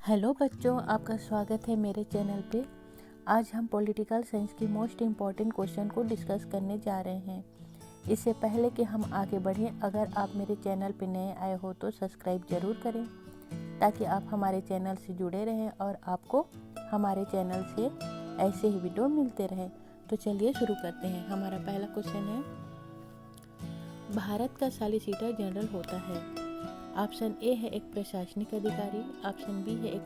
Hello बच्चों, आपका स्वागत है मेरे चैनल पे। आज हम पॉलिटिकल साइंस की मोस्ट इम्पॉर्टेंट क्वेश्चन को डिस्कस करने जा रहे हैं। इससे पहले कि हम आगे बढ़ें, अगर आप मेरे चैनल पे नए आए हो तो सब्सक्राइब ज़रूर करें ताकि आप हमारे चैनल से जुड़े रहें और आपको हमारे चैनल से ऐसे ही वीडियो मिलते रहें। तो चलिए शुरू करते हैं। हमारा पहला क्वेश्चन है, भारत का सॉलिसिटर जनरल होता है। ऑप्शन ए है एक प्रशासनिक अधिकारी, ऑप्शन बी है एक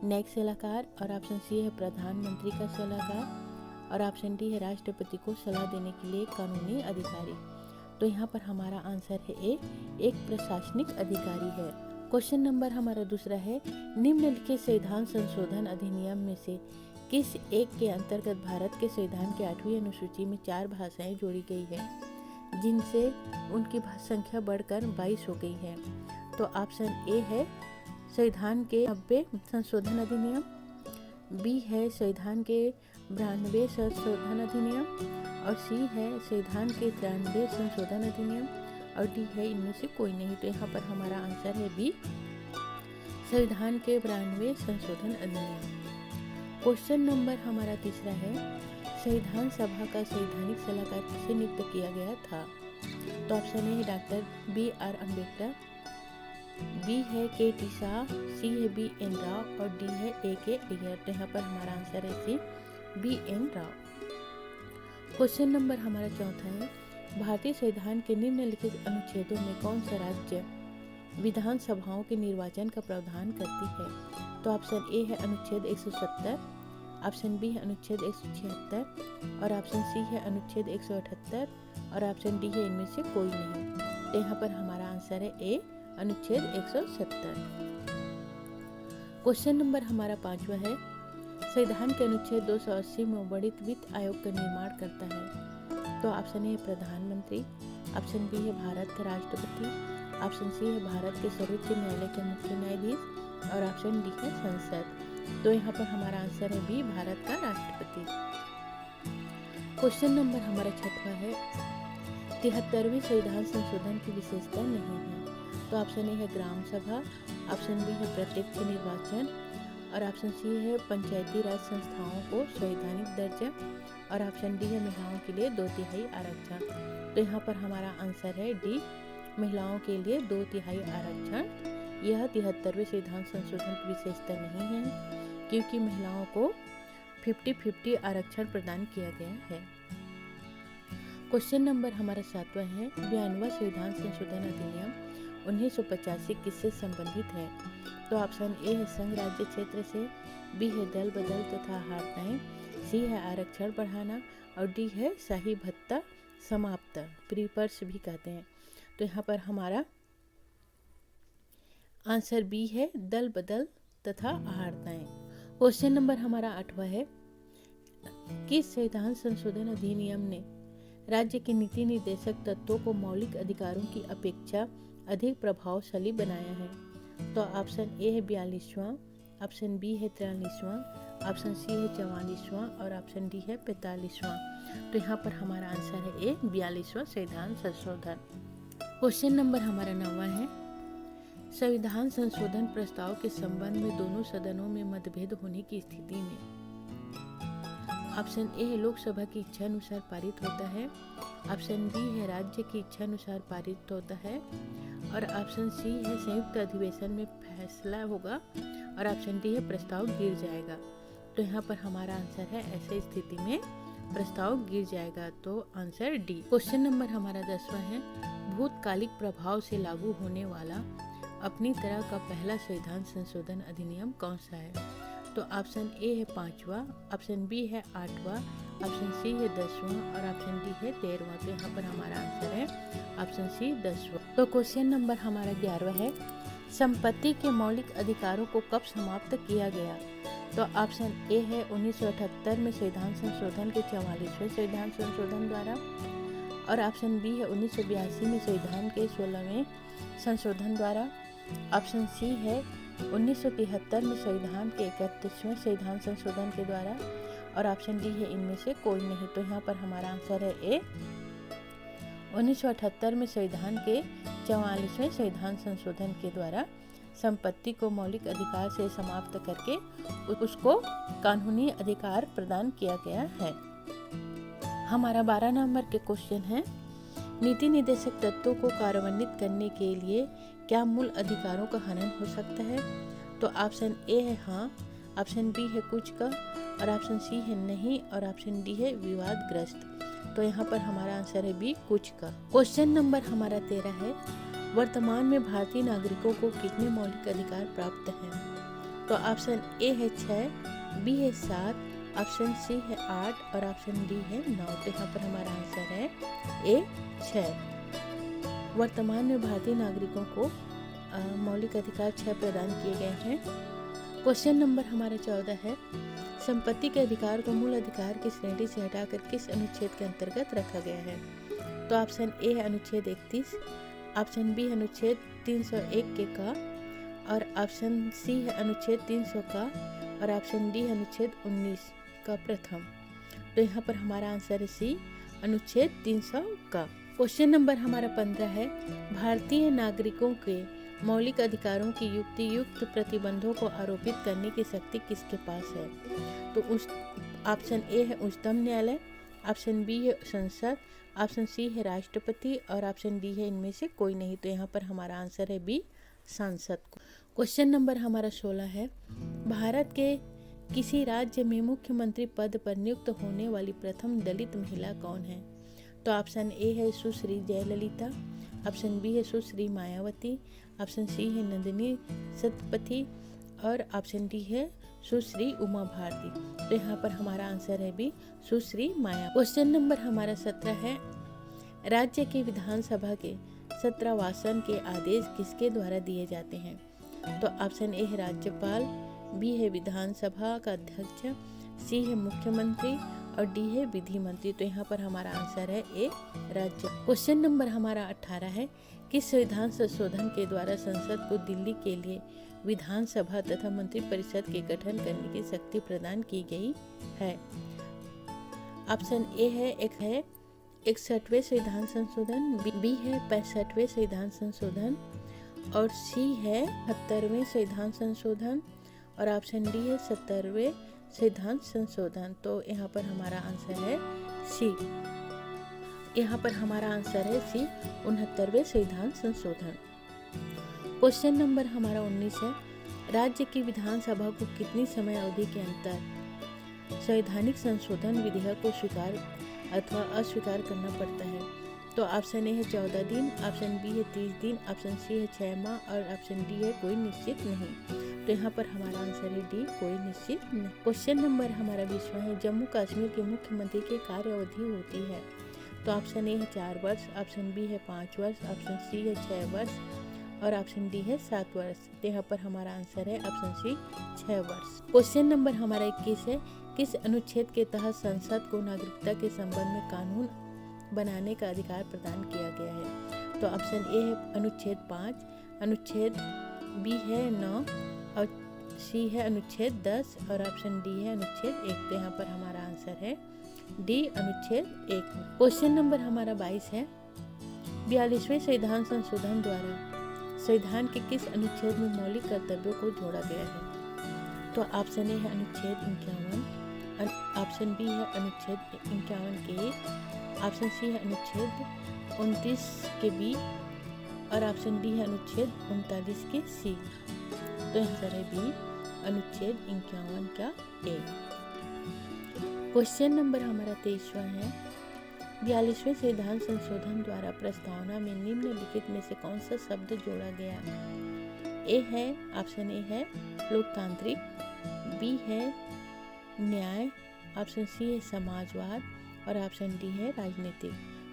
न्यायिक सलाहकार और ऑप्शन सी है प्रधानमंत्री का सलाहकार और ऑप्शन डी है राष्ट्रपति को सलाह देने के लिए कानूनी अधिकारी। तो यहाँ पर हमारा आंसर है ए, एक प्रशासनिक अधिकारी है। क्वेश्चन नंबर हमारा दूसरा है, निम्नलिखित संविधान संशोधन अधिनियम में से किस एक के अंतर्गत भारत के संविधान के 8वीं अनुसूची में 4 भाषाएं जोड़ी गई है, जिनसे उनकी संख्या बढ़कर 22 हो गई है। तो ऑप्शन ए है संविधान के 90 संशोधन अधिनियम, बी है संविधान के 92 संशोधन अधिनियम और सी है संविधान के 93 संशोधन अधिनियम और डी है इनमें से कोई नहीं। तो यहाँ पर हमारा आंसर है बी, संविधान के 92 संशोधन अधिनियम। क्वेश्चन नंबर हमारा तीसरा है, संविधान सभा का संवैधानिक सलाहकार किसे नियुक्त किया गया था। तो ऑप्शन ए है डॉक्टर B.R. अम्बेडकर, बी है के.टी. शाह, सी है B.N. राव और डी है A.K. अय्यर। तो यहाँ पर हमारा आंसर है सी, B.N. राव। क्वेश्चन नंबर हमारा चौथा है, भारतीय संविधान के निम्नलिखित अनुच्छेदों में कौन सा राज्य विधानसभाओं के निर्वाचन का प्रावधान करती है। तो ऑप्शन ए है अनुच्छेद 170, ऑप्शन बी है अनुच्छेद 176 और ऑप्शन सी है अनुच्छेद 178 और ऑप्शन डी है इनमें से कोई नहीं। तो यहाँ पर हमारा आंसर है ए, अनुच्छेद 170। क्वेश्चन नंबर हमारा पांचवा है, संविधान के अनुच्छेद 280 में वर्णित वित्त आयोग का निर्माण करता है। तो ऑप्शन ए है प्रधानमंत्री, ऑप्शन बी है भारत का राष्ट्रपति, ऑप्शन सी है भारत के सर्वोच्च न्यायालय के मुख्य न्यायाधीश और ऑप्शन डी है संसद। तो यहाँ पर हमारा आंसर है बी, भारत का राष्ट्रपति। क्वेश्चन नंबर हमारा छठवां है, 73वें संविधान संशोधन की विशेषता नहीं है। तो ऑप्शन ए है ग्राम सभा, ऑप्शन बी है प्रत्यक्ष निर्वाचन और ऑप्शन सी है पंचायती राज संस्थाओं को संवैधानिक दर्जा और ऑप्शन डी है महिलाओं के लिए 2/3 आरक्षण। तो यहाँ पर हमारा आंसर है डी, महिलाओं के लिए 2/3 आरक्षण। यह 73वें संविधान संशोधन की विशेषता नहीं है क्योंकि महिलाओं को 50-50 आरक्षण प्रदान किया गया है। क्वेश्चन नंबर हमारा 7वां है, 92वां संविधान संशोधन अधिनियम 1985 किससे संबंधित है। तो ऑप्शन ए है संघ राज्य क्षेत्र से, बी है दल बदल तथा हारताएं, सी है आरक्षण बढ़ाना और डी है शाही भत्ता समाप्त, प्रीपर्स भी कहते हैं। तो यहाँ पर हमारा आंसर बी है दल बदल तथा आहारताएं। क्वेश्चन नंबर हमारा 8वां है, किस संविधान संशोधन अधिनियम ने राज्य के नीति निर्देशक तत्वों को मौलिक अधिकारों की अपेक्षा अधिक प्रभावशाली बनाया है। तो ऑप्शन ए है 42वां, ऑप्शन बी है 43वां, ऑप्शन सी है 44वां और ऑप्शन डी है 45वां। तो यहाँ पर हमारा आंसर है ए, 42वां संविधान संशोधन। क्वेश्चन नंबर हमारा 9वां है, संविधान संशोधन प्रस्ताव के संबंध में दोनों सदनों में मतभेद होने की स्थिति में ऑप्शन ए है लोकसभा की इच्छा अनुसार पारित होता है, ऑप्शन बी है राज्य की इच्छा अनुसार पारित होता है और ऑप्शन सी है संयुक्त अधिवेशन में फैसला होगा और ऑप्शन डी है प्रस्ताव गिर जाएगा। तो यहाँ पर हमारा आंसर है ऐसे स्थिति में प्रस्ताव गिर जाएगा। तो आंसर डी। क्वेश्चन नंबर हमारा 10वां है, भूतकालिक प्रभाव से लागू होने वाला अपनी तरह का पहला संविधान संशोधन अधिनियम कौन सा है। तो ऑप्शन ए है 5वां, ऑप्शन बी है 8वां, ऑप्शन सी है 10वां और ऑप्शन डी है 13वां। तो यहाँ पर हमारा आंसर है ऑप्शन सी, 10वां। तो क्वेश्चन नंबर हमारा 11वां है, संपत्ति के मौलिक अधिकारों को कब समाप्त किया गया। तो ऑप्शन ए है 1978 में संविधान संशोधन के 44वें संविधान संशोधन द्वारा और ऑप्शन बी है 1982 में संविधान के 16वें संशोधन द्वारा, ऑप्शन सी है 1973 में संविधान के 31वें संविधान संशोधन के द्वारा और ऑप्शन डी है इनमें से कोई नहीं। तो यहाँ पर हमारा आंसर है ए, 1978 में संविधान के 44वें संविधान संशोधन के द्वारा संपत्ति को मौलिक अधिकार से समाप्त करके उसको कानूनी अधिकार प्रदान किया गया है। हमारा 12 नंबर के क्वेश्चन है, नीति निर्देशक तत्वों को कार्यान्वित करने के लिए क्या मूल अधिकारों का हनन हो सकता है? तो ऑप्शन ए है हाँ, ऑप्शन बी है कुछ का, और ऑप्शन सी है नहीं, और ऑप्शन डी है विवादग्रस्त। तो यहाँ पर हमारा आंसर है बी कुछ का। क्वेश्चन नंबर हमारा 13 है, वर्तमान में भारतीय नागरिकों को कितने मौलिक अधिकार प्राप्त हैं? तो ऑप्शन ए है 6, बी है 7, ऑप्शन सी है 8 और ऑप्शन डी है 9। तो यहाँ पर हमारा आंसर है ए 6। वर्तमान में भारतीय नागरिकों को मौलिक अधिकार 6 प्रदान किए गए हैं। क्वेश्चन नंबर हमारा 14 है, संपत्ति के अधिकार को मूल अधिकार की श्रेणी से हटाकर किस अनुच्छेद के अंतर्गत रखा गया है? तो ऑप्शन ए है अनुच्छेद 31, ऑप्शन बी है अनुच्छेद 301 के का, और ऑप्शन सी है अनुच्छेद 300 का, और ऑप्शन डी है अनुच्छेद 19 का प्रथम। तो यहाँ पर हमारा आंसर है सी अनुच्छेद 300 का। क्वेश्चन नंबर हमारा 15 है, भारतीय नागरिकों के मौलिक अधिकारों की युक्तियुक्त प्रतिबंधों को आरोपित करने की शक्ति किसके पास है? तो ऑप्शन ए है उच्चतम न्यायालय, ऑप्शन बी है संसद, ऑप्शन सी है राष्ट्रपति, और ऑप्शन डी है इनमें से कोई नहीं। तो यहाँ पर हमारा आंसर है बी सांसद। क्वेश्चन नंबर हमारा 16 है, भारत के किसी राज्य में मुख्यमंत्री पद पर नियुक्त होने वाली प्रथम दलित महिला कौन है? तो ऑप्शन ए है सुश्री जयललिता, ऑप्शन बी है सुश्री मायावती, ऑप्शन सी है नंदिनी सतपथी, और ऑप्शन डी है सुश्री उमा भारती। तो यहाँ पर हमारा आंसर है बी सुश्री माया। क्वेश्चन नंबर हमारा 17 है, राज्य के विधानसभा के सत्रावासन के आदेश किसके द्वारा दिए जाते हैं? तो ऑप्शन ए है राज्यपाल, बी है विधानसभा का अध्यक्ष, सी है मुख्यमंत्री, और डी है विधि मंत्री। तो यहाँ पर हमारा आंसर है ए राज्य। क्वेश्चन नंबर हमारा 18 है, किस संविधान संशोधन के द्वारा संसद को दिल्ली के लिए विधानसभा तथा मंत्रिपरिषद के गठन करने की शक्ति प्रदान की गई है? ऑप्शन ए है 61वें संविधान संशोधन, बी है 65वें संविधान संशोधन, और सी है 70वें संविधान संशोधन, और ऑप्शन डी है 70वें संविधान संशोधन। तो यहाँ पर हमारा आंसर है सी। यहाँ पर हमारा आंसर है सी 69वें संविधान संशोधन। क्वेश्चन नंबर हमारा 19 है, राज्य की विधानसभा को कितनी समय अवधि के अंतर संवैधानिक संशोधन विधेयक को स्वीकार अथवा अस्वीकार करना पड़ता है? तो ऑप्शन ए है 14 दिन, ऑप्शन बी है 30 दिन, ऑप्शन सी है 6 माह, और ऑप्शन डी है कोई निश्चित नहीं। तो यहाँ पर हमारा आंसर है डी कोई निश्चित नहीं। क्वेश्चन नंबर हमारा 20 है, जम्मू कश्मीर के मुख्यमंत्री की कार्य अवधि होती है? तो ऑप्शन ए है 4 वर्ष, ऑप्शन बी है 5 वर्ष, ऑप्शन सी है 6 वर्ष, और ऑप्शन डी है 7 वर्ष। तो यहाँ पर हमारा आंसर है ऑप्शन सी 6 वर्ष। क्वेश्चन नंबर हमारा 21 है, किस अनुच्छेद के तहत संसद को नागरिकता के संबंध में कानून बनाने का अधिकार प्रदान किया गया है? तो ऑप्शन ए है अनुच्छेद 5, अनुच्छेद बी है 9, और सी है अनुच्छेद 10, और ऑप्शन डी है अनुच्छेद 1। तो यहाँ पर हमारा आंसर है डी अनुच्छेद 1। क्वेश्चन नंबर हमारा 22 है, 42वें संविधान संशोधन द्वारा संविधान के किस अनुच्छेद में मौलिक कर्तव्यों को जोड़ा गया है? तो ऑप्शन ए है अनुच्छेद 51, ऑप्शन बी है अनुच्छेद 51 के, ऑप्शन सी है अनुच्छेद 29 के बी, और ऑप्शन डी है अनुच्छेद 39 के सी। तो आंसर है बी अनुच्छेद 51 का ए। क्वेश्चन नंबर हमारा 23वां है, 42वें संविधान संशोधन द्वारा प्रस्तावना में निम्नलिखित में से कौन सा शब्द जोड़ा गया? ए है ऑप्शन ए है लोकतांत्रिक, बी है न्याय, ऑप्शन सी है समाजवाद, और ऑप्शन डी है राजनीतिक।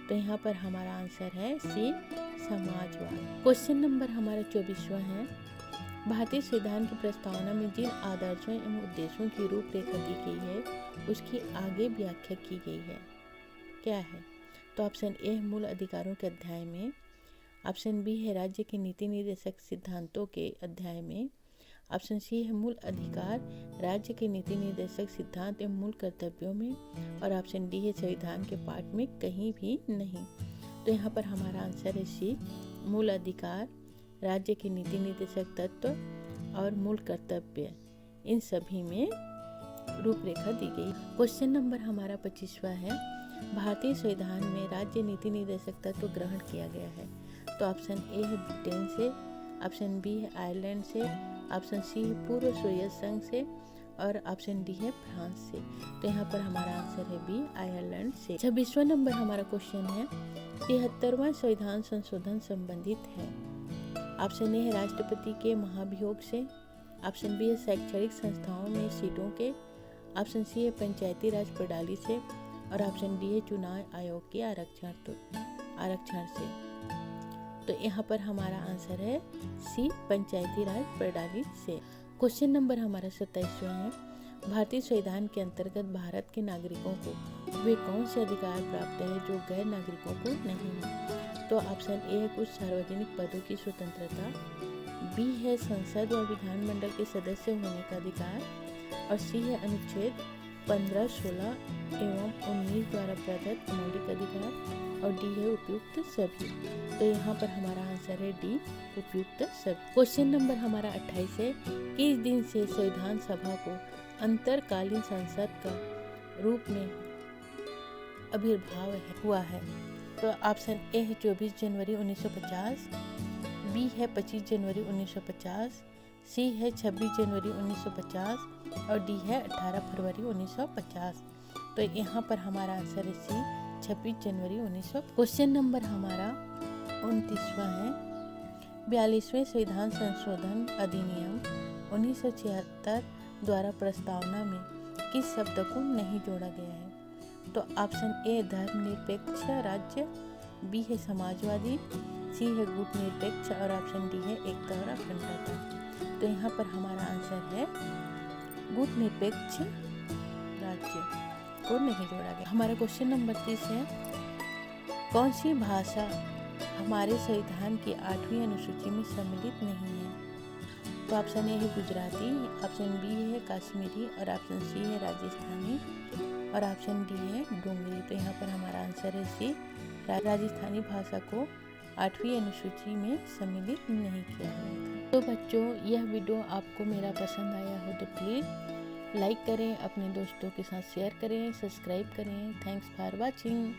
तो यहाँ पर हमारा आंसर है सी समाजवाद। क्वेश्चन नंबर हमारा 24वां है, भारतीय संविधान की प्रस्तावना में जिन आदर्शों एवं उद्देश्यों की रूपरेखा दी गई है उसकी आगे व्याख्या की गई है, क्या है? तो ऑप्शन ए मूल अधिकारों के अध्याय में, ऑप्शन बी है राज्य के नीति निर्देशक सिद्धांतों के अध्याय में, ऑप्शन सी है मूल अधिकार राज्य के नीति निर्देशक सिद्धांत एवं मूल कर्तव्यों में, और ऑप्शन डी है संविधान के पाठ में कहीं भी नहीं। तो यहाँ पर हमारा आंसर है सी मूल अधिकार राज्य के नीति निर्देशक तत्व और मूल कर्तव्य, इन सभी में रूपरेखा दी गई। क्वेश्चन नंबर हमारा 25वां है, भारतीय संविधान में राज्य नीति निर्देशक तत्व ग्रहण किया गया है। तो ऑप्शन ए है ब्रिटेन से, ऑप्शन बी है आयरलैंड से, ऑप्शन सी है पूर्व सोवियत संघ से और ऑप्शन डी है फ्रांस से। तो यहाँ पर हमारा आंसर है बी, आयरलैंड से। 26वां नंबर हमारा क्वेश्चन है, 73वां संविधान संशोधन संबंधित है। ऑप्शन ए है राष्ट्रपति के महाभियोग से, ऑप्शन बी है शैक्षणिक संस्थाओं में सीटों के, ऑप्शन सी है पंचायती राज प्रणाली से और ऑप्शन डी है चुनाव आयोग के आरक्षण से। तो यहाँ पर हमारा आंसर है सी, पंचायती राज प्रणाली से। क्वेश्चन नंबर हमारा 27वां है, भारतीय संविधान के अंतर्गत भारत के नागरिकों को वे कौन से अधिकार प्राप्त है जो गैर नागरिकों को नहीं है। तो ऑप्शन ए है कुछ सार्वजनिक पदों की स्वतंत्रता, बी है संसद और विधानमंडल के सदस्य होने का अधिकार और सी है अनुच्छेद 15, 16 एवं 19 द्वारा प्रदत्त मौलिक अधिकार और डी है उपयुक्त सभी। तो यहाँ पर हमारा आंसर है डी, उपयुक्त सभी। क्वेश्चन नंबर हमारा 28 है, किस दिन से संविधान सभा को अंतरकालीन संसद का रूप में आविर्भाव हुआ है। तो ऑप्शन ए है 24 जनवरी 1950, बी है 25 जनवरी 1950, सी है 26 जनवरी 1950 और डी है 18 फरवरी 1950। तो यहाँ पर हमारा आंसर है सी, 26 जनवरी 1900। क्वेश्चन नंबर हमारा 29वां है, 42वें संविधान संशोधन अधिनियम 1976 द्वारा प्रस्तावना में किस शब्द को नहीं जोड़ा गया है। तो ऑप्शन ए धर्मनिरपेक्ष राज्य, बी है समाजवादी, सी है गुटनिरपेक्ष और ऑप्शन डी है एकता और अखंडता। तो यहाँ पर हमारा आंसर है गुटनिरपेक्ष राज्य को नहीं जोड़ा गया। हमारा क्वेश्चन नंबर 30 है, कौन सी भाषा हमारे संविधान की 8वीं अनुसूची में सम्मिलित नहीं है। तो ऑप्शन ए है गुजराती, ऑप्शन बी है कश्मीरी और ऑप्शन सी है राजस्थानी और ऑप्शन डी है डोंगरी। तो यहाँ पर हमारा आंसर है सी, राजस्थानी भाषा को 8वीं अनुसूची में सम्मिलित नहीं किया गया था। तो बच्चों, यह वीडियो आपको मेरा पसंद आया हो तो प्लीज़ लाइक करें, अपने दोस्तों के साथ शेयर करें, सब्सक्राइब करें। Thanks for watching.